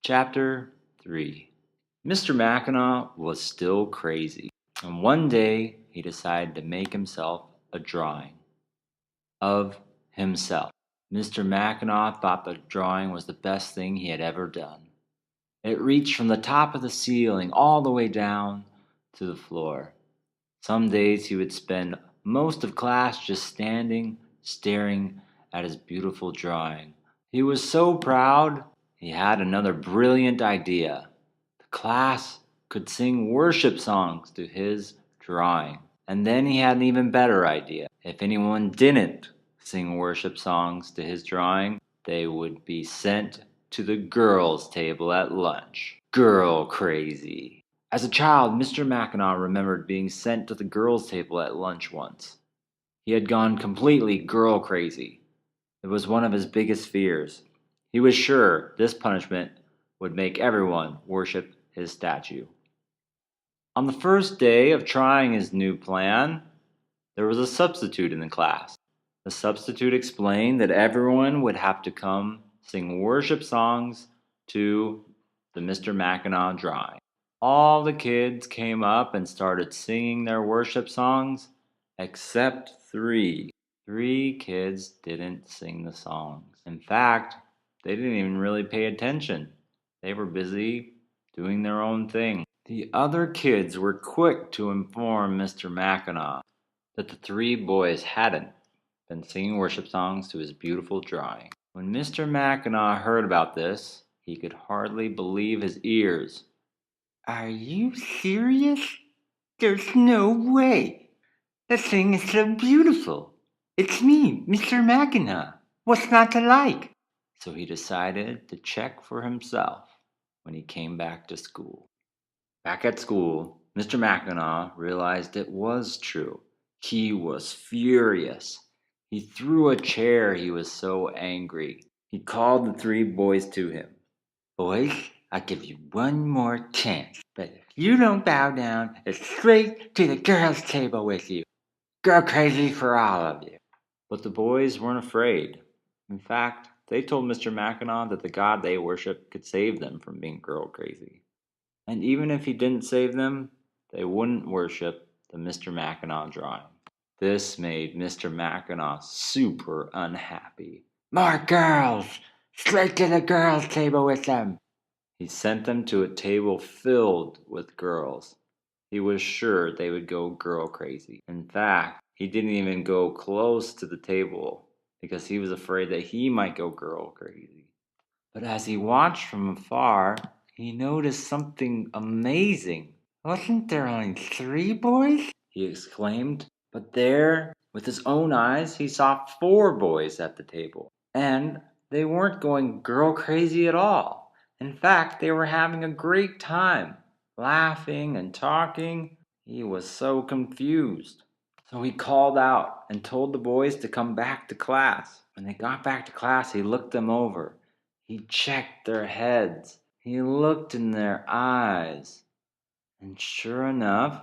Chapter 3. Mr. Mackinac was still crazy, and one day he decided to make himself a drawing of himself. Mr. Mackinac thought the drawing was the best thing he had ever done. It reached from the top of the ceiling all the way down to the floor. Some days he would spend most of class just standing, staring at his beautiful drawing. He was so proud, he had another brilliant idea. The class could sing worship songs to his drawing. And then he had an even better idea. If anyone didn't sing worship songs to his drawing, they would be sent to the girls' table at lunch. Girl crazy. As a child, Mr. Mackinac remembered being sent to the girls' table at lunch once. He had gone completely girl crazy. It was one of his biggest fears. He was sure this punishment would make everyone worship his statue. On the first day of trying his new plan, there was a substitute in the class. The substitute explained that everyone would have to come sing worship songs to the Mr. Mackinac drawing. All the kids came up and started singing their worship songs, except three. 3 kids didn't sing the songs. In fact, they didn't even really pay attention. They were busy doing their own thing. The other kids were quick to inform Mr. Mackinac that the 3 boys hadn't been singing worship songs to his beautiful drawing. When Mr. Mackinac heard about this, he could hardly believe his ears. "Are you serious? There's no way. The thing is so beautiful. It's me, Mr. Mackinac. What's not to like?" So he decided to check for himself when he came back to school. Back at school, Mr. Mackinac realized it was true. He was furious. He threw a chair, he was so angry. He called the 3 boys to him. "Boys, I'll give you one more chance, but if you don't bow down, it's straight to the girls' table with you. Go crazy for all of you." But the boys weren't afraid. In fact, they told Mr. Mackinac that the God they worshiped could save them from being girl crazy. And even if he didn't save them, they wouldn't worship the Mr. Mackinac drawing. This made Mr. Mackinac super unhappy. "More girls! Straight to the girls' table with them!" He sent them to a table filled with girls. He was sure they would go girl crazy. In fact, he didn't even go close to the table because he was afraid that he might go girl crazy. But as he watched from afar, he noticed something amazing. "Wasn't there only 3 boys?" he exclaimed. But there, with his own eyes, he saw 4 boys at the table. And they weren't going girl crazy at all. In fact, they were having a great time, laughing and talking. He was so confused. So he called out and told the boys to come back to class. When they got back to class, he looked them over. He checked their heads. He looked in their eyes. And sure enough,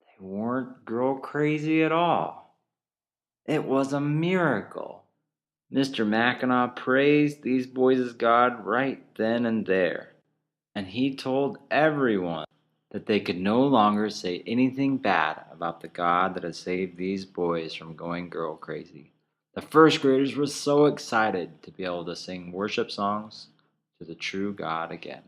they weren't girl crazy at all. It was a miracle. Mr. Mackinac praised these boys' God right then and there. And he told everyone that they could no longer say anything bad about the God that had saved these boys from going girl crazy. The first graders were so excited to be able to sing worship songs to the true God again.